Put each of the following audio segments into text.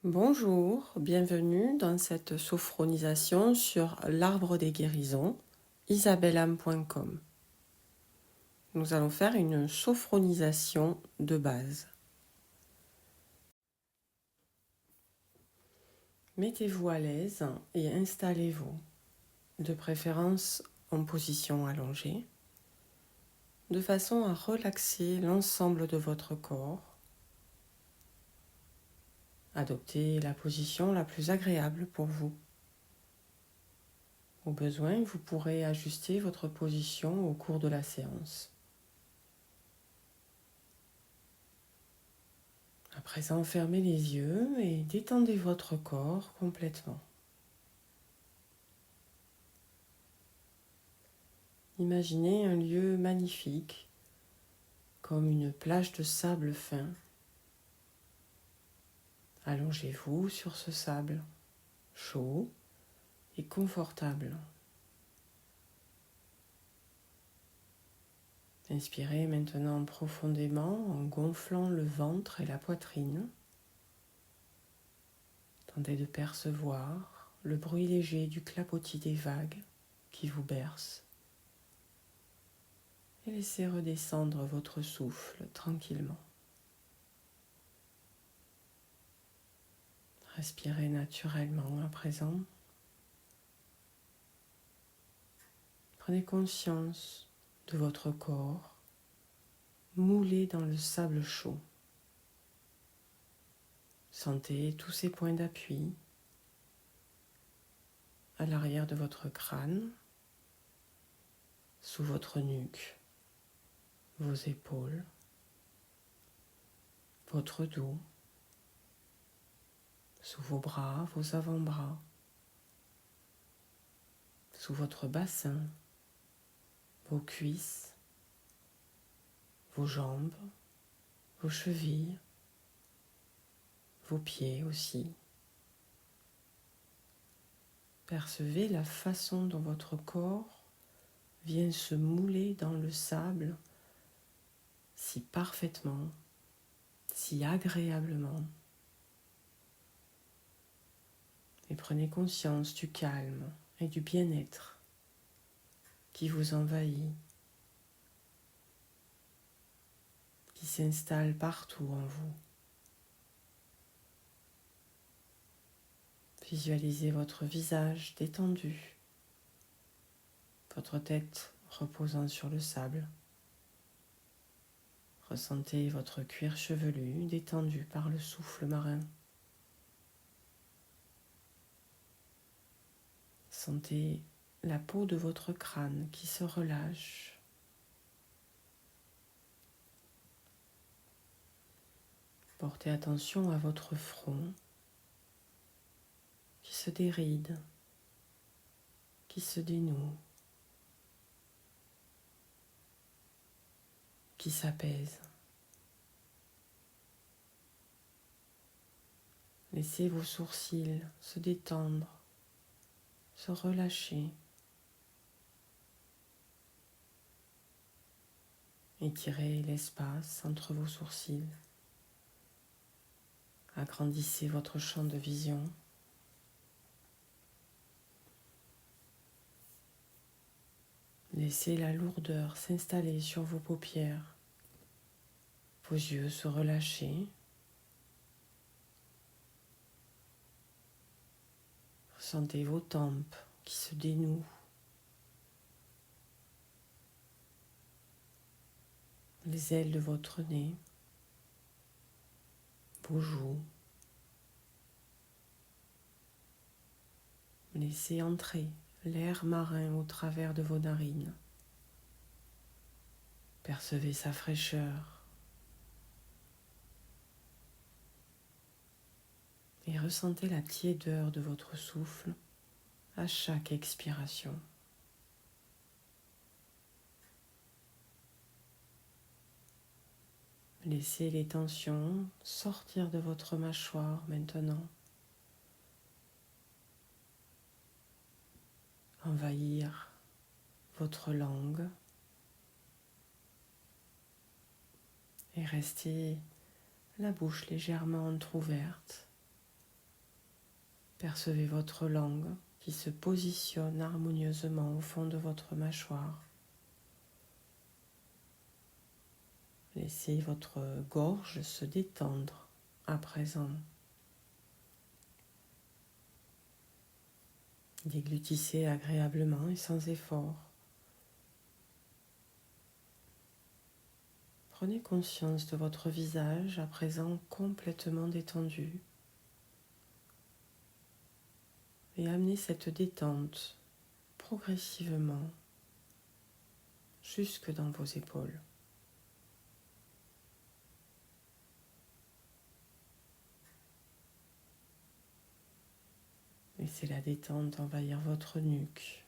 Bonjour, bienvenue dans cette sophronisation sur l'arbre des guérisons, isabellam.com. Nous allons faire une sophronisation de base. Mettez-vous à l'aise et installez-vous, de préférence en position allongée, de façon à relaxer l'ensemble de votre corps. Adoptez la position la plus agréable pour vous. Au besoin, vous pourrez ajuster votre position au cours de la séance. À présent, fermez les yeux et détendez votre corps complètement. Imaginez un lieu magnifique, comme une plage de sable fin. Allongez-vous sur ce sable, chaud et confortable. Inspirez maintenant profondément en gonflant le ventre et la poitrine. Tentez de percevoir le bruit léger du clapotis des vagues qui vous bercent. Et laissez redescendre votre souffle tranquillement. Respirez naturellement à présent. Prenez conscience de votre corps moulé dans le sable chaud. Sentez tous ces points d'appui à l'arrière de votre crâne, sous votre nuque, vos épaules, votre dos, sous vos bras, vos avant-bras, sous votre bassin, vos cuisses, vos jambes, vos chevilles, vos pieds aussi. Percevez la façon dont votre corps vient se mouler dans le sable si parfaitement, si agréablement. Et prenez conscience du calme et du bien-être qui vous envahit, qui s'installe partout en vous. Visualisez votre visage détendu, votre tête reposant sur le sable. Ressentez votre cuir chevelu détendu par le souffle marin. Sentez la peau de votre crâne qui se relâche. Portez attention à votre front qui se déride, qui se dénoue, qui s'apaise. Laissez vos sourcils se détendre, se relâcher. Étirez l'espace entre vos sourcils. Agrandissez votre champ de vision. Laissez la lourdeur s'installer sur vos paupières, vos yeux se relâcher. Ressentez vos tempes qui se dénouent. Les ailes de votre nez, vos joues. Laissez entrer l'air marin au travers de vos narines. Percevez sa fraîcheur et ressentez la tiédeur de votre souffle à chaque expiration. Laissez les tensions sortir de votre mâchoire maintenant, envahir votre langue et rester la bouche légèrement entrouverte, Percevez votre langue qui se positionne harmonieusement au fond de votre mâchoire. Laissez votre gorge se détendre à présent. Déglutissez agréablement et sans effort. Prenez conscience de votre visage à présent complètement détendu et amenez cette détente progressivement jusque dans vos épaules. Laissez la détente envahir votre nuque.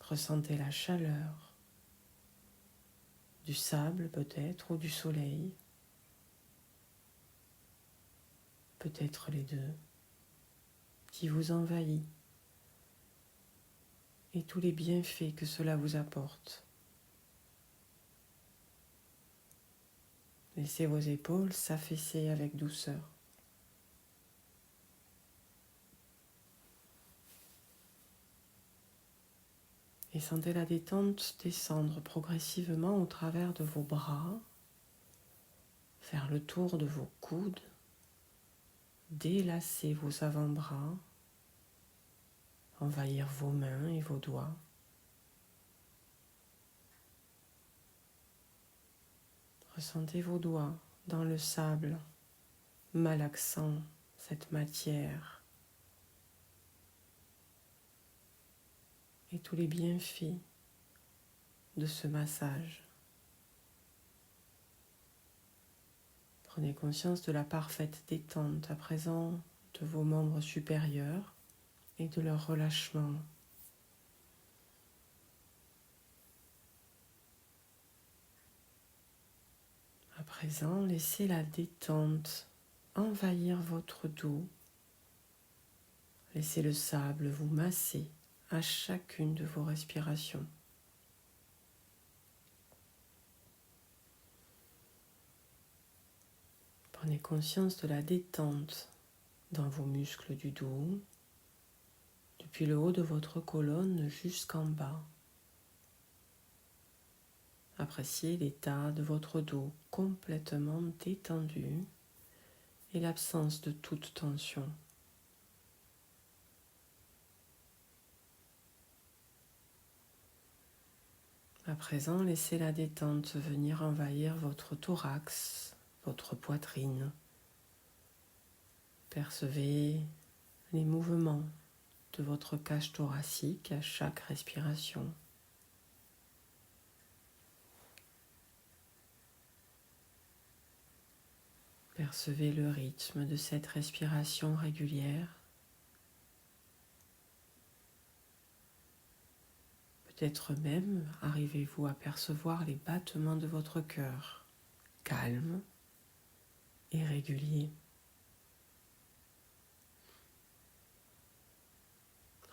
Ressentez la chaleur du sable peut-être ou du soleil, peut-être les deux, qui vous envahit et tous les bienfaits que cela vous apporte. Laissez vos épaules s'affaisser avec douceur. Et sentez la détente descendre progressivement au travers de vos bras, faire le tour de vos coudes, délasser vos avant-bras, envahir vos mains et vos doigts. Ressentez vos doigts dans le sable, malaxant cette matière et tous les bienfaits de ce massage. Prenez conscience de la parfaite détente à présent de vos membres supérieurs et de leur relâchement. À présent, laissez la détente envahir votre dos. Laissez le sable vous masser à chacune de vos respirations. Prenez conscience de la détente dans vos muscles du dos, depuis le haut de votre colonne jusqu'en bas. Appréciez l'état de votre dos complètement détendu et l'absence de toute tension. À présent, laissez la détente venir envahir votre thorax, votre poitrine. Percevez les mouvements de votre cage thoracique à chaque respiration. Percevez le rythme de cette respiration régulière. Peut-être même arrivez-vous à percevoir les battements de votre cœur, calmes et réguliers.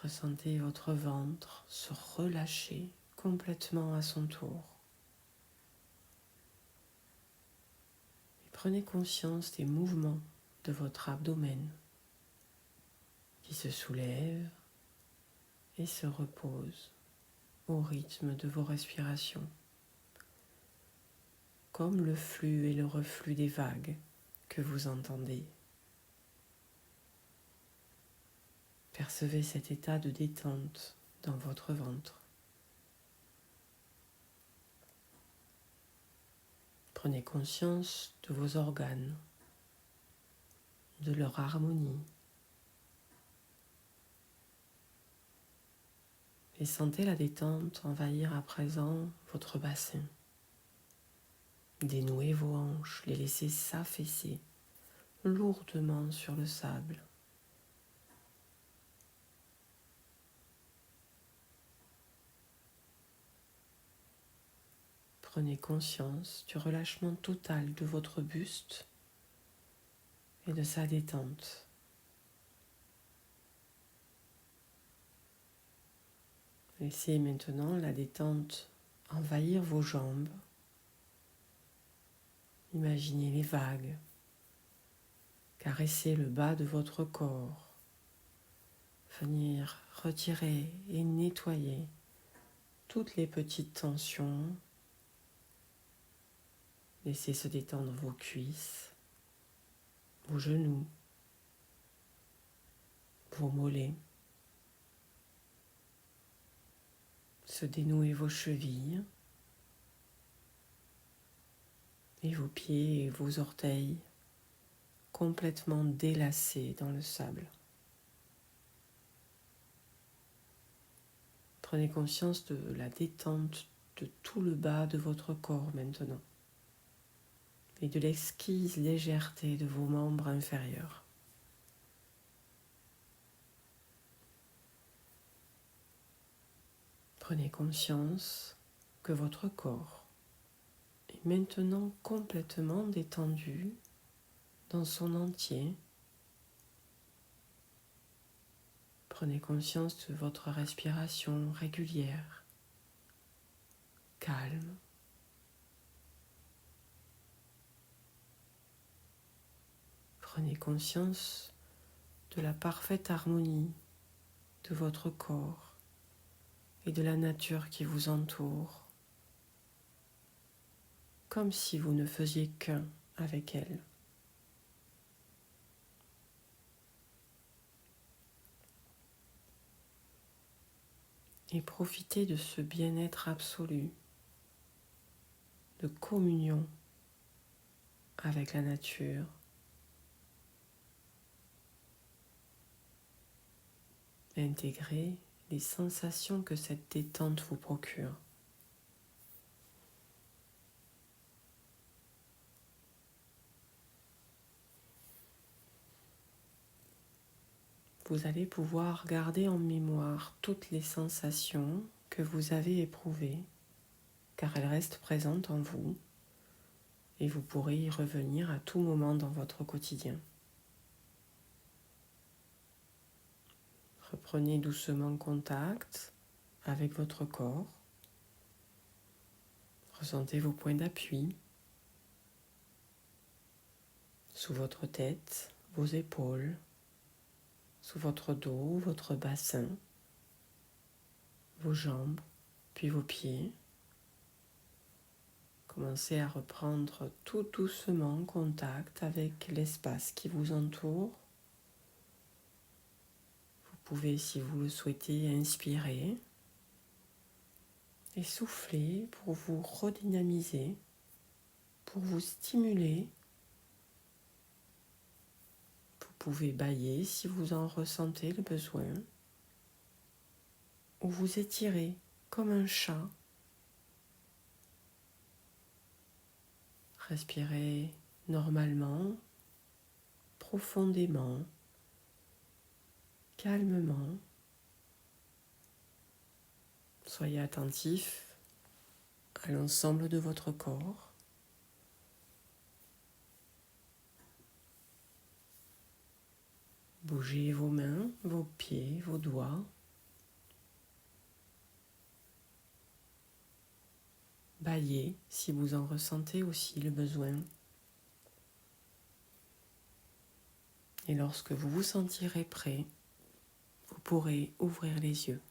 Ressentez votre ventre se relâcher complètement à son tour. Et prenez conscience des mouvements de votre abdomen qui se soulève et se repose au rythme de vos respirations, comme le flux et le reflux des vagues que vous entendez. Percevez cet état de détente dans votre ventre. Prenez conscience de vos organes, de leur harmonie. Et sentez la détente envahir à présent votre bassin. Dénouez vos hanches, les laissez s'affaisser lourdement sur le sable. Prenez conscience du relâchement total de votre buste et de sa détente. Laissez maintenant la détente envahir vos jambes. Imaginez les vagues Caressez le bas de votre corps. Venir retirer et nettoyer toutes les petites tensions. Laissez se détendre vos cuisses, vos genoux, vos mollets. Se dénouer vos chevilles et vos pieds et vos orteils complètement délacés dans le sable. Prenez conscience de la détente de tout le bas de votre corps maintenant et de l'exquise légèreté de vos membres inférieurs. Prenez conscience que votre corps est maintenant complètement détendu dans son entier. Prenez conscience de votre respiration régulière, calme. Prenez conscience de la parfaite harmonie de votre corps et de la nature qui vous entoure, comme si vous ne faisiez qu'un avec elle. Et profitez de ce bien-être absolu, de communion avec la nature. Intégrez les sensations que cette détente vous procure. Vous allez pouvoir garder en mémoire toutes les sensations que vous avez éprouvées, car elles restent présentes en vous et vous pourrez y revenir à tout moment dans votre quotidien. Reprenez doucement contact avec votre corps. Ressentez vos points d'appui sous votre tête, vos épaules, sous votre dos, votre bassin, vos jambes, puis vos pieds. Commencez à reprendre tout doucement contact avec l'espace qui vous entoure. Vous pouvez, si vous le souhaitez, inspirer et souffler pour vous redynamiser, pour vous stimuler. Vous pouvez bâiller si vous en ressentez le besoin, ou vous étirer comme un chat. Respirez normalement, profondément, calmement. Soyez attentif à l'ensemble de votre corps. Bougez vos mains, vos pieds, vos doigts. Bâillez si vous en ressentez aussi le besoin. Et lorsque vous vous sentirez prêt, vous pourrez ouvrir les yeux.